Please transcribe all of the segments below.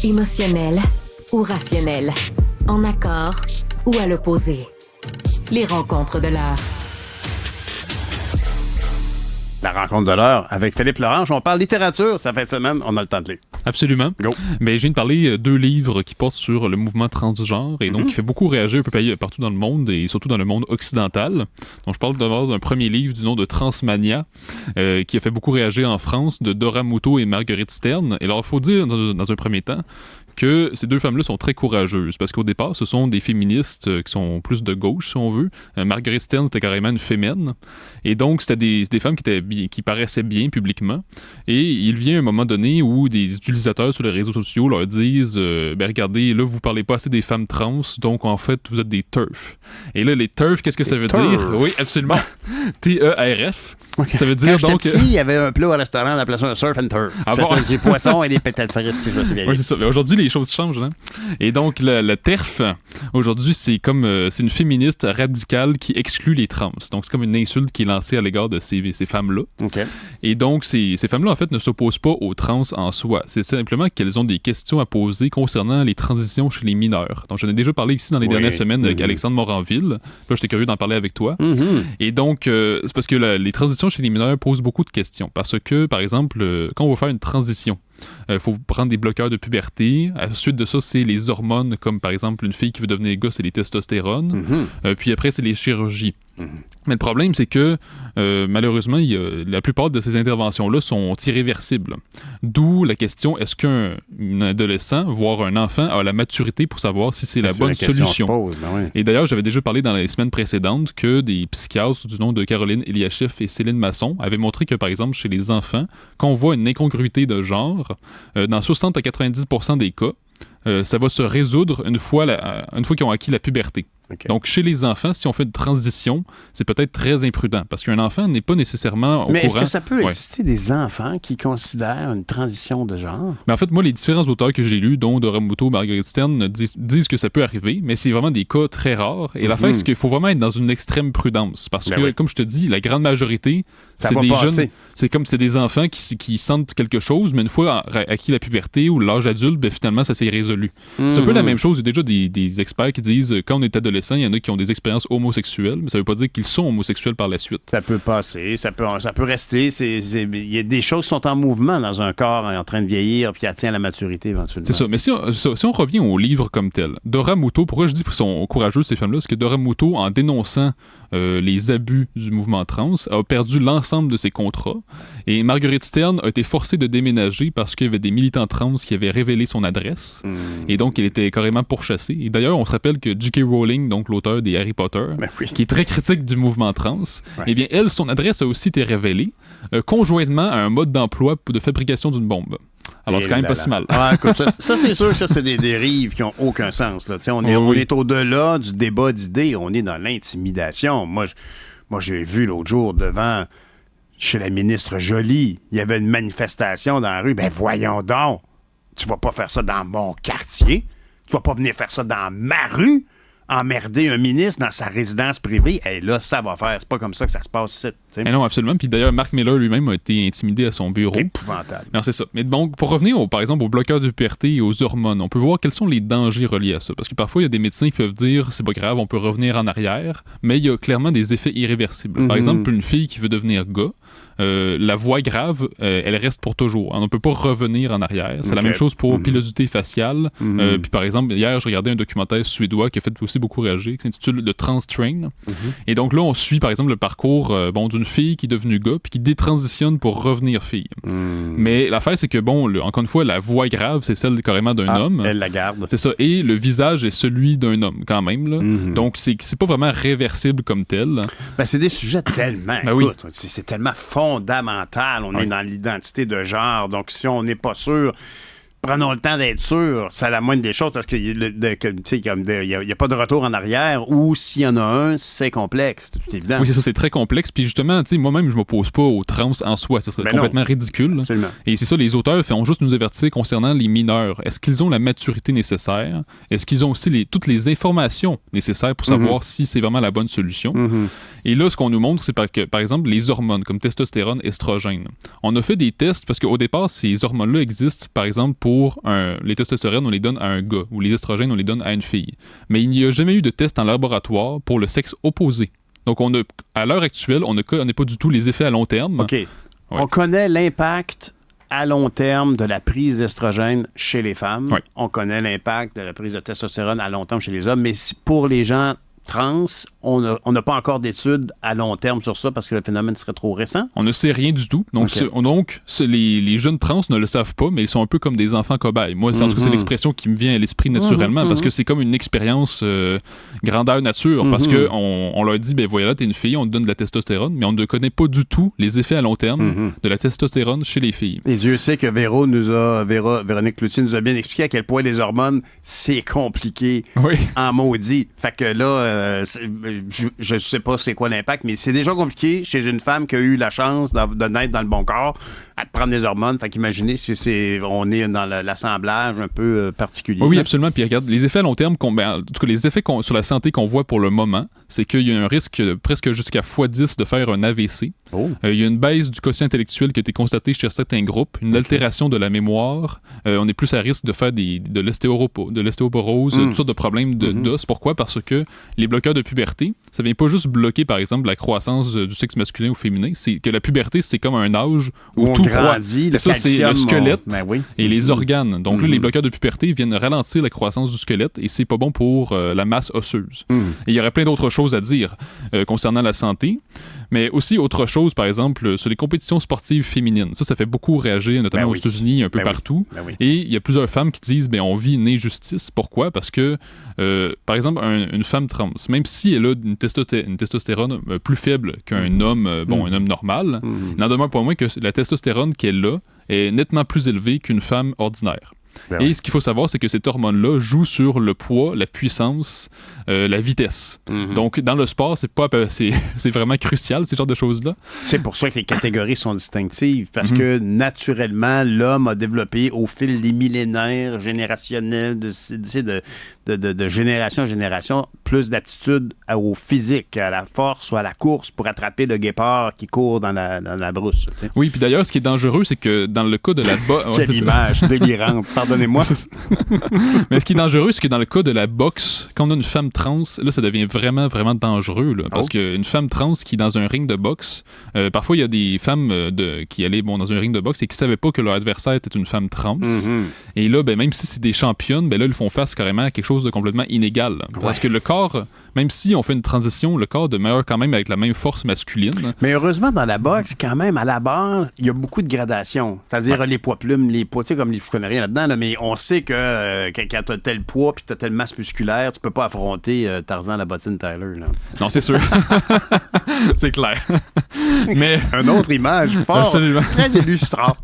Émotionnel ou rationnel, en accord ou à l'opposé. Les rencontres de l'heure. La rencontre de l'heure avec Philippe Lorange. On parle littérature, ça fait une semaine, on a le temps de lire. Absolument. Go. Mais je viens de parler deux livres qui portent sur le mouvement transgenre et donc qui fait beaucoup réagir un peu partout dans le monde et surtout dans le monde occidental. Donc je parle d'abord d'un premier livre du nom de Transmania qui a fait beaucoup réagir en France de Dora Muto et Marguerite Stern. Et alors il faut dire dans un premier temps que ces deux femmes-là sont très courageuses parce qu'au départ, ce sont des féministes qui sont plus de gauche, si on veut. Marguerite Stern, c'était carrément une fémène. Et donc, c'était des femmes qui paraissaient bien publiquement. Et il vient un moment donné où des utilisateurs sur les réseaux sociaux leur disent regardez, là, vous parlez pas assez des femmes trans, donc en fait, vous êtes des TERF. Et là, les TERF, qu'est-ce que ça veut dire? Oui, absolument. TERF. Okay. Ça veut dire quand donc. J'étais petit, il y avait un plat au restaurant, on appelait ça un surf and turf. Ah ça bon? fait des poissons et des patates frites, si je me souviens. Oui, c'est ça. Mais aujourd'hui, les choses changent. Hein? Et donc, le TERF, aujourd'hui, c'est une féministe radicale qui exclut les trans. Donc, c'est comme une insulte qui est lancée à l'égard de ces femmes-là. Okay. Et donc, ces femmes-là, en fait, ne s'opposent pas aux trans en soi. C'est simplement qu'elles ont des questions à poser concernant les transitions chez les mineurs. Donc, j'en ai déjà parlé ici dans les dernières semaines avec Alexandre Moranville. Là, j'étais curieux d'en parler avec toi. Et donc, c'est parce que les transitions chez les mineurs posent beaucoup de questions. Parce que, par exemple, quand on va faire une transition, il faut prendre des bloqueurs de puberté. Ensuite de ça, c'est les hormones, comme par exemple une fille qui veut devenir gosse, c'est les testostérones. Puis après, c'est les chirurgies. Mais le problème, c'est que malheureusement, la plupart de ces interventions-là sont irréversibles. D'où la question, est-ce qu'un adolescent, voire un enfant, a la maturité pour savoir si c'est la bonne solution? Pose, oui. Et d'ailleurs, j'avais déjà parlé dans les semaines précédentes que des psychiatres du nom de Caroline Eliacheff et Céline Masson avaient montré que, par exemple, chez les enfants, quand on voit une incongruité de genre, dans 60 à 90% des cas, ça va se résoudre une fois qu'ils ont acquis la puberté. Okay. Donc, chez les enfants, si on fait une transition, c'est peut-être très imprudent parce qu'un enfant n'est pas nécessairement au courant. Mais est-ce que ça peut exister des enfants qui considèrent une transition de genre? Mais en fait, moi, les différents auteurs que j'ai lus, dont Dora Muto, Marguerite Stern, disent que ça peut arriver, mais c'est vraiment des cas très rares. Et l'affaire, c'est qu'il faut vraiment être dans une extrême prudence parce que, comme je te dis, la grande majorité, c'est des jeunes. C'est des enfants qui sentent quelque chose, mais une fois acquis la puberté ou l'âge adulte, finalement, ça s'est résolu. C'est un peu la même chose. Il y a déjà des experts qui disent quand on est adolescent, il y en a qui ont des expériences homosexuelles, mais ça veut pas dire qu'ils sont homosexuels par la suite. Ça peut passer, ça peut rester. Il y a des choses qui sont en mouvement dans un corps en train de vieillir puis atteint la maturité éventuellement. C'est ça. Mais si on revient au livre comme tel, Dora Muto, pourquoi je dis qu'ils sont courageux ces femmes-là, c'est que Dora Muto, en dénonçant les abus du mouvement trans, a perdu l'ensemble de ses contrats. Et Marguerite Stern a été forcée de déménager parce qu'il y avait des militants trans qui avaient révélé son adresse. Et donc, elle était carrément pourchassée. Et d'ailleurs, on se rappelle que J.K. Rowling, donc l'auteur des Harry Potter, qui est très critique du mouvement trans, eh bien, elle, son adresse a aussi été révélée, conjointement à un mode d'emploi de fabrication d'une bombe. Alors, c'est quand même pas si mal. Ah, écoute, ça, c'est sûr que ça, c'est des dérives qui n'ont aucun sens. Là. On est au-delà du débat d'idées, on est dans l'intimidation. Moi, j'ai vu l'autre jour chez la ministre Joly, il y avait une manifestation dans la rue. Ben voyons donc, tu vas pas faire ça dans mon quartier, tu vas pas venir faire ça dans ma rue, emmerder un ministre dans sa résidence privée. Et là, ça va faire. C'est pas comme ça que ça se passe ici. Non, absolument. Puis d'ailleurs, Mark Miller lui-même a été intimidé à son bureau. C'est épouvantable. Non, c'est ça. Mais donc, pour revenir, par exemple, aux bloqueurs de puberté et aux hormones, on peut voir quels sont les dangers reliés à ça. Parce que parfois, il y a des médecins qui peuvent dire c'est pas grave, on peut revenir en arrière, mais il y a clairement des effets irréversibles. Par exemple, une fille qui veut devenir gars, la voix grave, elle reste pour toujours. On ne peut pas revenir en arrière. C'est la même chose pour pilosité faciale. Puis par exemple, hier, je regardais un documentaire suédois qui a fait aussi beaucoup réagir, qui s'intitule The Trans Train. Et donc là, on suit par exemple le parcours d'une fille qui est devenue gars puis qui détransitionne pour revenir fille. Mais l'affaire, c'est que encore une fois, la voix grave, c'est celle carrément d'un homme. Elle la garde. C'est ça. Et le visage est celui d'un homme quand même. Là. Donc c'est pas vraiment réversible comme tel. Ben, c'est des sujets tellement... écoute, c'est tellement fondamental. On est dans l'identité de genre. Donc, si on n'est pas sûr... Prenons le temps d'être sûr, c'est la moindre des choses parce qu'il n'y a pas de retour en arrière ou s'il y en a un, c'est complexe, c'est tout évident. Oui, c'est ça, c'est très complexe. Puis justement, moi-même, je ne m'oppose pas aux trans en soi. Ça serait complètement ridicule. Absolument. Et c'est ça, les auteurs font juste nous avertir concernant les mineurs. Est-ce qu'ils ont la maturité nécessaire? Est-ce qu'ils ont aussi toutes les informations nécessaires pour savoir si c'est vraiment la bonne solution? Et là, ce qu'on nous montre, c'est que, par exemple, les hormones comme testostérone, estrogène. On a fait des tests parce qu'au départ, ces hormones-là existent, par exemple, pour pour les testostérone, on les donne à un gars, ou les estrogènes, on les donne à une fille. Mais il n'y a jamais eu de test en laboratoire pour le sexe opposé. Donc, à l'heure actuelle, on ne connaît pas du tout les effets à long terme. OK. Ouais. On connaît l'impact à long terme de la prise d'estrogène chez les femmes. Ouais. On connaît l'impact de la prise de testostérone à long terme chez les hommes. Mais pour les gens trans, on n'a pas encore d'études à long terme sur ça parce que le phénomène serait trop récent. On ne sait rien du tout. Donc, les jeunes trans ne le savent pas, mais ils sont un peu comme des enfants cobayes. Moi, en tout cas, c'est l'expression qui me vient à l'esprit naturellement parce que c'est comme une expérience grandeur nature. Parce qu'on leur dit, ben voilà, t'es une fille, on te donne de la testostérone, mais on ne connaît pas du tout les effets à long terme de la testostérone chez les filles. Et Dieu sait que Véronique Cloutier nous a bien expliqué à quel point les hormones, c'est compliqué en maudit. Fait que là, je sais pas c'est quoi l'impact, mais c'est déjà compliqué chez une femme qui a eu la chance de naître dans le bon corps, à prendre des hormones. Fait qu'imaginez si on est dans l'assemblage un peu particulier. Oui, absolument. Puis regarde, les effets à long terme, en tout cas, les effets sur la santé qu'on voit pour le moment, c'est qu'il y a un risque presque jusqu'à x10 de faire un AVC. Il y a une baisse du quotient intellectuel qui a été constatée chez certains groupes, une altération de la mémoire. On est plus à risque de faire de l'ostéoporose, toutes sortes de problèmes d'os. Pourquoi? Parce que les bloqueurs de puberté, ça vient pas juste bloquer, par exemple, la croissance du sexe masculin ou féminin. C'est que la puberté, c'est comme un âge où tout grandit. C'est le squelette et les organes. Donc là, les bloqueurs de puberté viennent ralentir la croissance du squelette et c'est pas bon pour la masse osseuse. Et il y aurait plein d'autres choses à dire concernant la santé. Mais aussi autre chose, par exemple, sur les compétitions sportives féminines. Ça fait beaucoup réagir, notamment aux États-Unis, un peu partout. Et il y a plusieurs femmes qui disent, on vit une injustice. Pourquoi? Parce que, par exemple, une femme trans, même si elle a une testostérone plus faible qu'un homme, un homme normal, il n'en demeure pas moins que la testostérone qu'elle a est nettement plus élevée qu'une femme ordinaire. Et ce qu'il faut savoir, c'est que cette hormone-là joue sur le poids, la puissance, la vitesse. Donc, dans le sport, c'est vraiment crucial, ces genres de choses-là. C'est pour ça que les catégories sont distinctives, parce que naturellement, l'homme a développé au fil des millénaires générationnels, de génération en génération, plus d'aptitude au physique, à la force ou à la course pour attraper le guépard qui court dans la brousse. T'sais. Oui, puis d'ailleurs, ce qui est dangereux, c'est que dans le cas de la boxe... Quelle image délirante, pardonnez-moi. Mais ce qui est dangereux, c'est que dans le cas de la boxe, quand on a une femme trans, là, ça devient vraiment, vraiment dangereux. Là, parce qu'une femme trans qui est dans un ring de boxe, parfois, il y a des femmes qui allaient dans un ring de boxe et qui ne savaient pas que leur adversaire était une femme trans. Et là, même si c'est des championnes, là, ils font face carrément à quelque chose de complètement inégal. Parce que le corps, même si on fait une transition, le corps demeure quand même avec la même force masculine. Mais heureusement, dans la boxe, quand même, à la base, il y a beaucoup de gradations. C'est-à-dire les poids plumes, les poids, tu sais, comme je connais rien là-dedans, là, mais on sait que quand tu as tel poids puis tu as telle masse musculaire, tu peux pas affronter Tarzan la bottine Tyler. Là. Non, c'est sûr. C'est clair. Mais... Une autre image forte, très illustrante.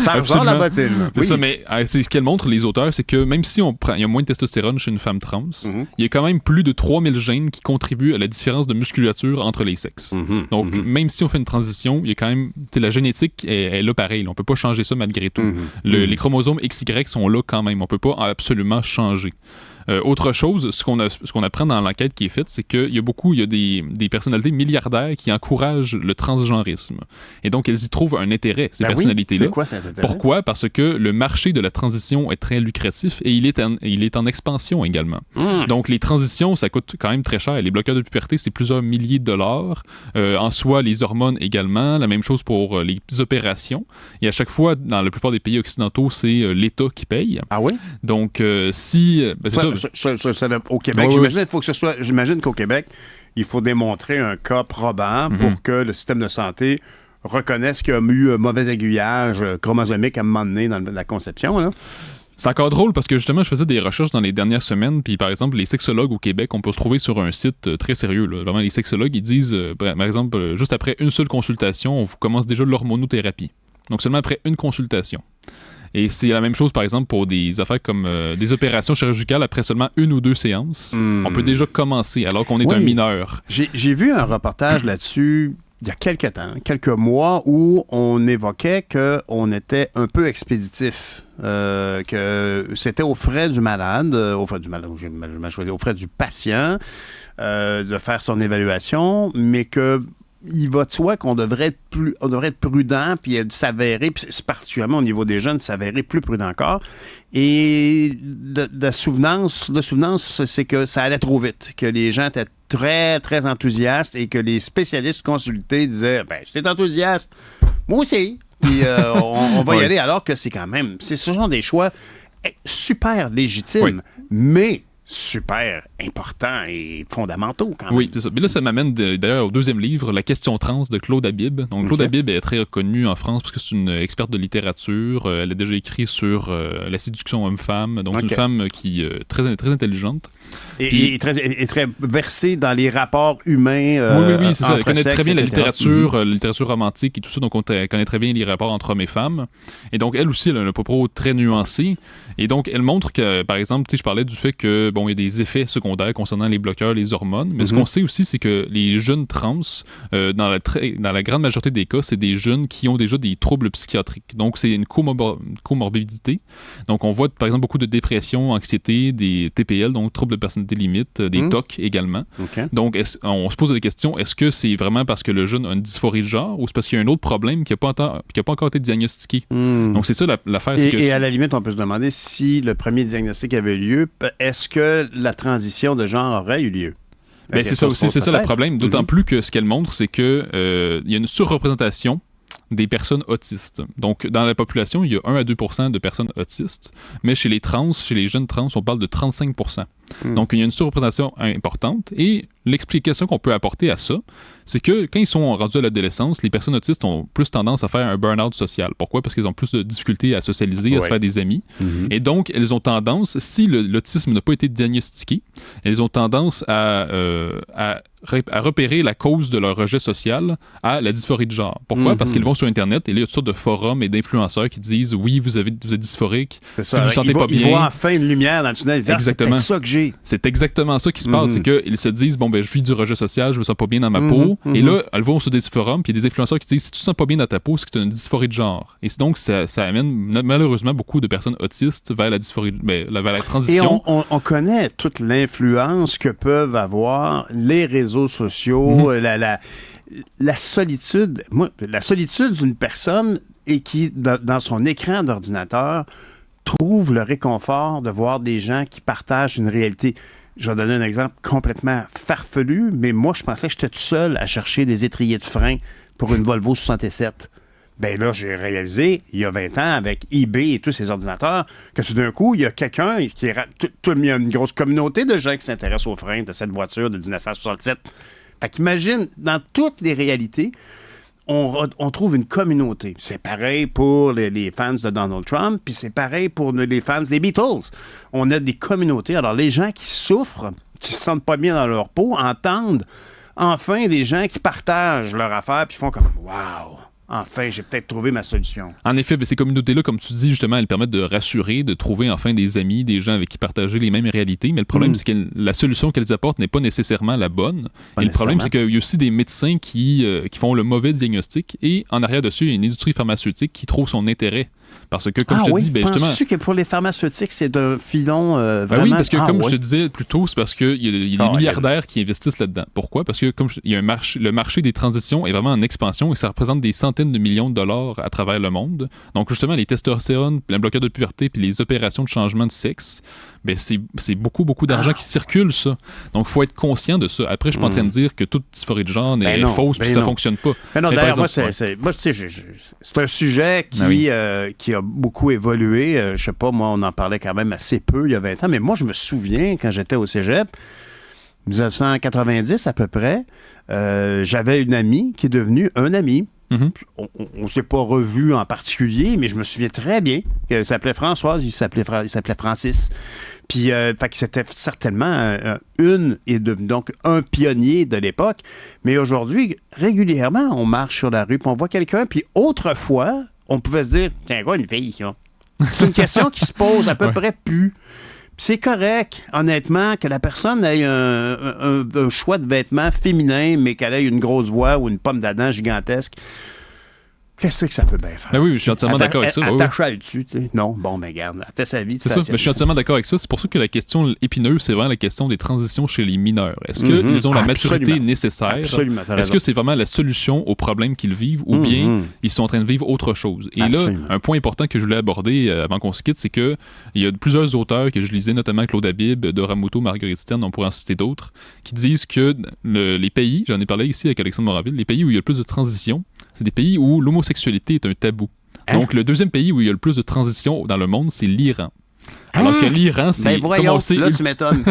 Tarzan la bottine. C'est ça, mais c'est ce qu'elle montre, les auteurs, c'est que même si il y a moins de testostérone chez une femme trans, il y a quand même plus de 3000 gènes qui contribuent à la différence de musculature entre les sexes. Donc, même si on fait une transition, il y a quand même... La génétique est là pareil. On peut pas changer ça malgré tout. Les chromosomes XY sont là quand même. On peut pas absolument changer. Autre chose, ce qu'on apprend dans l'enquête qui est faite, c'est qu'il y a des personnalités milliardaires qui encouragent le transgenrisme. Et donc, elles y trouvent un intérêt, ces personnalités-là. C'est quoi cet intérêt? Pourquoi? Parce que le marché de la transition est très lucratif et il est en expansion également. Donc, les transitions, ça coûte quand même très cher. Les bloqueurs de puberté, c'est plusieurs milliers de dollars. En soi, les hormones également. La même chose pour les opérations. Et à chaque fois, dans la plupart des pays occidentaux, c'est l'État qui paye. Ah oui? Donc, c'est ça. Je savais au Québec. J'imagine qu'au Québec, il faut démontrer un cas probant pour que le système de santé reconnaisse qu'il y a eu un mauvais aiguillage chromosomique à un moment donné dans la conception. Là. C'est encore drôle parce que justement, je faisais des recherches dans les dernières semaines, puis par exemple, les sexologues au Québec, on peut se trouver sur un site très sérieux. Là. Vraiment, les sexologues, ils disent, par exemple, juste après une seule consultation, on commence déjà l'hormonothérapie. Donc seulement après une consultation. Et c'est la même chose, par exemple, pour des affaires comme des opérations chirurgicales après seulement 1 ou 2 séances. On peut déjà commencer alors qu'on est un mineur. J'ai vu un reportage là-dessus il y a quelques mois, où on évoquait qu'on était un peu expéditif. Que c'était aux frais du malade, aux frais du patient, de faire son évaluation, mais que il va de soi qu'on devrait être prudent, puis s'avérer, puis c'est particulièrement au niveau des jeunes, s'avérer plus prudent encore. Et de souvenance, c'est que ça allait trop vite, que les gens étaient très, très enthousiastes et que les spécialistes consultés disaient « Ben, si t'es enthousiaste, moi aussi. » Puis on va y aller, alors que c'est quand même... Ce sont des choix super légitimes, mais super importants et fondamentaux quand même. Oui, c'est ça. Mais là, ça m'amène d'ailleurs au deuxième livre, La question trans de Claude Habib. Donc, Claude Habib est très reconnue en France parce que c'est une experte de littérature. Elle a déjà écrit sur la séduction homme-femme. Donc, une femme qui est très, très intelligente. Et très versée dans les rapports humains. Oui, c'est ça. Elle connaît très bien la littérature romantique et tout ça. Donc, elle connaît très bien les rapports entre hommes et femmes. Et donc, elle aussi, elle a un propos très nuancé. Et donc, elle montre que, par exemple, je parlais du fait que, bon, il y a des effets secondaires concernant les bloqueurs, les hormones. Mais ce qu'on sait aussi, c'est que les jeunes trans, dans la grande majorité des cas, c'est des jeunes qui ont déjà des troubles psychiatriques. Donc, c'est une comorbidité. Donc, on voit, par exemple, beaucoup de dépression, anxiété, des TPL, donc troubles de personnalité limite, des TOC également. Donc, on se pose la question, est-ce que c'est vraiment parce que le jeune a une dysphorie de genre ou c'est parce qu'il y a un autre problème qui n'a pas encore été diagnostiqué? Donc, c'est ça l'affaire. Et à la limite, on peut se demander si le premier diagnostic avait eu lieu, est-ce que la transition de genre aurait eu lieu? Ben, c'est ça aussi, c'est ça le problème. D'autant plus que ce qu'elle montre, c'est que il y a une surreprésentation des personnes autistes. Donc, dans la population, il y a 1 à 2% de personnes autistes, mais chez les jeunes trans, on parle de 35%. Donc, il y a une surreprésentation importante et l'explication qu'on peut apporter à ça, c'est que quand ils sont rendus à l'adolescence, les personnes autistes ont plus tendance à faire un burn-out social. Pourquoi? Parce qu'ils ont plus de difficultés à socialiser, à se faire des amis. Et donc, elles ont tendance, si l'autisme n'a pas été diagnostiqué, elles ont tendance à repérer la cause de leur rejet social à la dysphorie de genre. Pourquoi? Parce qu'ils vont sur Internet et là, il y a toutes sortes de forums et d'influenceurs qui disent « Oui, vous êtes dysphorique, si vous ne sentez pas bien... » Ils voient enfin une lumière dans le tunnel et disent « Exactement. C'est ça que j'ai. » C'est exactement ça qui se passe, c'est qu'ils se disent « Bon, ben, je vis du rejet social, je me sens pas bien dans ma peau. » Et là, elles vont sur des forums, puis il y a des influenceurs qui disent « Si tu te sens pas bien dans ta peau, c'est que tu as une dysphorie de genre. » Et donc, ça amène malheureusement beaucoup de personnes autistes vers la dysphorie, vers la transition. Et on connaît toute l'influence que peuvent avoir les réseaux sociaux, la solitude. La solitude d'une personne et qui, dans son écran d'ordinateur, trouve le réconfort de voir des gens qui partagent une réalité. Je vais donner un exemple complètement farfelu, mais moi, je pensais que j'étais tout seul à chercher des étriers de frein pour une Volvo 67. Ben là, j'ai réalisé, il y a 20 ans, avec eBay et tous ces ordinateurs, que tout d'un coup, il y a quelqu'un qui est... Il y a une grosse communauté de gens qui s'intéressent aux freins de cette voiture de 1967. Fait qu'imagine, dans toutes les réalités, on trouve une communauté. C'est pareil pour les fans de Donald Trump, puis c'est pareil pour les fans des Beatles. On a des communautés. Alors, les gens qui souffrent, qui se sentent pas bien dans leur peau, entendent enfin des gens qui partagent leur affaire, puis font comme « Wow! » Enfin, j'ai peut-être trouvé ma solution. En effet, ces communautés-là, comme tu dis, justement, elles permettent de rassurer, de trouver enfin des amis, des gens avec qui partager les mêmes réalités. Mais le problème, c'est que la solution qu'elles apportent n'est pas nécessairement la bonne. Et le problème, c'est qu'il y a aussi des médecins qui font le mauvais diagnostic. Et en arrière dessus, il y a une industrie pharmaceutique qui trouve son intérêt. Parce que, comme je te dis, justement... Penses-tu que pour les pharmaceutiques, c'est d'un filon vraiment... Oui, parce que comme je te disais plus tôt, c'est parce qu'il y a des milliardaires qui investissent là-dedans. Pourquoi? Parce que il y a le marché des transitions est vraiment en expansion et ça représente des centaines de millions de dollars à travers le monde. Donc, justement, les testostérone, les bloqueurs de puberté puis les opérations de changement de sexe, ben c'est beaucoup, beaucoup d'argent qui circule, ça. Donc, il faut être conscient de ça. Après, je suis pas en train de dire que toute dysphorie de genre est fausse puis ça fonctionne pas. Mais non, d'ailleurs, moi, c'est un sujet qui a beaucoup évolué. Je sais pas, moi, on en parlait quand même assez peu il y a 20 ans, mais moi, je me souviens, quand j'étais au cégep, 1990 à peu près, j'avais une amie qui est devenue un ami. On ne s'est pas revus en particulier, mais je me souviens très bien qu'elle s'appelait Françoise, il s'appelait Francis. Puis, fait que c'était certainement donc un pionnier de l'époque. Mais aujourd'hui, régulièrement, on marche sur la rue, puis on voit quelqu'un, puis autrefois, on pouvait se dire, tiens, quoi, une fille, ça? C'est une question qui se pose à peu près plus. C'est correct, honnêtement, que la personne ait un choix de vêtements féminin, mais qu'elle ait une grosse voix ou une pomme d'Adam gigantesque. Qu'est-ce que ça peut bien faire? Ben oui, je suis entièrement d'accord avec ça. Attaché à le dessus, tu sais. Non, bon, mais regarde, elle fait sa vie. C'est ça, mais je suis entièrement d'accord avec ça. C'est pour ça que la question épineuse, c'est vraiment la question des transitions chez les mineurs. Est-ce qu'ils ont la maturité nécessaire? Absolument. Est-ce que c'est vraiment la solution aux problèmes qu'ils vivent ou bien ils sont en train de vivre autre chose? Et là, un point important que je voulais aborder avant qu'on se quitte, c'est que il y a plusieurs auteurs que je lisais, notamment Claude Habib, Dora Muto, Marguerite Stern, on pourrait en citer d'autres, qui disent que les pays, j'en ai parlé ici avec Alexandre Moraville, les pays où il y a le plus de transition, c'est des pays où l'homosexualité est un tabou. Donc, le deuxième pays où il y a le plus de transition dans le monde, c'est l'Iran. Alors que l'Iran, c'est... Ben voyons, là, tu m'étonnes.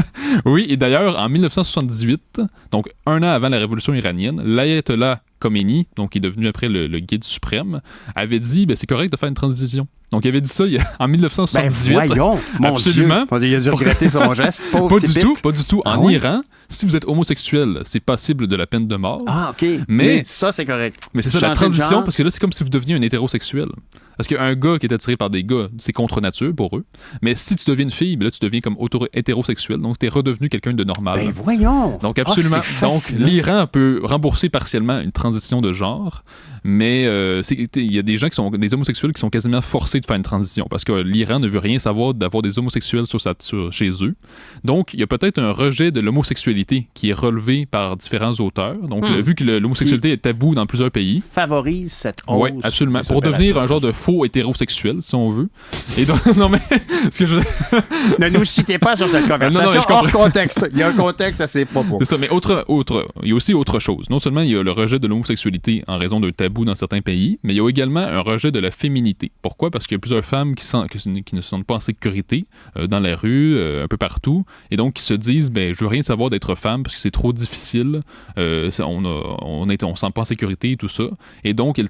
Oui, et d'ailleurs, en 1978, donc un an avant la révolution iranienne, l'ayatollah Khomeini, donc qui est devenu après le guide suprême, avait dit c'est correct de faire une transition. Donc, il avait dit ça en 1978. Ben voyons, mon absolument. Dieu. Il a dû regretter son geste. Pas du tout. En Iran, si vous êtes homosexuel, c'est passible de la peine de mort. Ah, OK. Mais ça, c'est correct. Mais c'est ça, la transition, parce que là, c'est comme si vous deveniez un hétérosexuel. Parce qu'un gars qui est attiré par des gars, c'est contre nature pour eux. Mais si tu deviens une fille, là, tu deviens comme hétérosexuel. Donc, tu es redevenu quelqu'un de normal. Ben voyons. Donc, absolument. Donc, l'Iran peut rembourser partiellement une transition de genre. Mais il y a des gens qui sont des homosexuels qui sont quasiment forcés de faire une transition parce que l'Iran ne veut rien savoir d'avoir des homosexuels chez eux. Donc, il y a peut-être un rejet de l'homosexualité qui est relevé par différents auteurs. Donc, vu que l'homosexualité est tabou dans plusieurs pays. Favorise cette hausse. Oui, absolument. Pour devenir un genre de faux hétérosexuel, si on veut. Et donc, non, mais. Ce que ne nous citez pas sur cette conversation hors contexte. Il y a un contexte à ses propos. C'est ça, mais il y a aussi autre chose. Non seulement il y a le rejet de l'homosexualité en raison d'un tabou dans certains pays, mais il y a également un rejet de la féminité. Pourquoi? Parce qu'il y a plusieurs femmes qui ne se sentent pas en sécurité dans la rue, un peu partout, et donc qui se disent je veux rien savoir d'être femme parce que c'est trop difficile, on se sent pas en sécurité et tout ça. Et donc,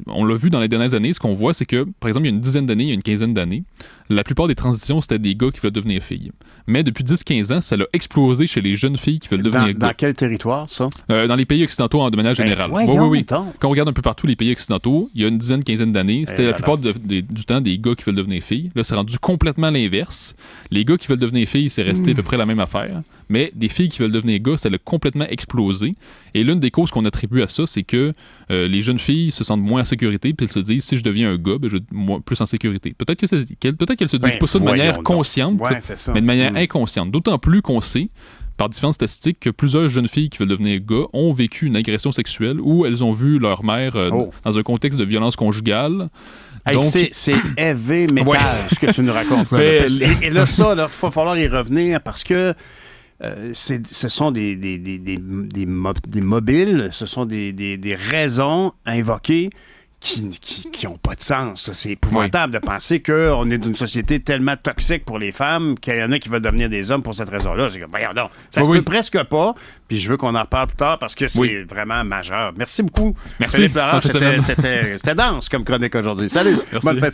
on l'a vu dans les dernières années, ce qu'on voit, c'est que, par exemple, il y a une dizaine d'années, il y a une quinzaine d'années, la plupart des transitions, c'était des gars qui veulent devenir filles. Mais depuis 10-15 ans, ça a explosé chez les jeunes filles qui veulent devenir gars. Dans quel territoire, ça? Dans les pays occidentaux de manière générale. Oui. Quand on regarde un peu partout les pays occidentaux, il y a une dizaine, quinzaine d'années, c'était la plupart du temps des gars qui veulent devenir filles. Là, c'est rendu complètement l'inverse. Les gars qui veulent devenir filles, c'est resté à peu près la même affaire. Mais des filles qui veulent devenir gars, ça a complètement explosé. Et l'une des causes qu'on attribue à ça, c'est que les jeunes filles se sentent moins en sécurité, puis elles se disent, si je deviens un gars, je vais être plus en sécurité. Peut-être qu'elles se disent pas ça de manière consciente, mais de manière inconsciente. D'autant plus qu'on sait, par différentes statistiques, que plusieurs jeunes filles qui veulent devenir gars ont vécu une agression sexuelle ou elles ont vu leur mère dans un contexte de violence conjugale. Donc, c'est heavy metal, ce que tu nous racontes. Et là, ça, il va falloir y revenir parce que ce sont des mobiles, ce sont des raisons à invoquer qui n'ont pas de sens. C'est épouvantable de penser qu'on est d'une société tellement toxique pour les femmes qu'il y en a qui veulent devenir des hommes pour cette raison-là. C'est comme, voyons donc, ça se peut presque pas. Puis je veux qu'on en reparle plus tard parce que c'est vraiment majeur. Merci beaucoup. Merci. Philippe Laurent, c'était dense comme chronique aujourd'hui. Salut. Merci. Bonne fête de semaine.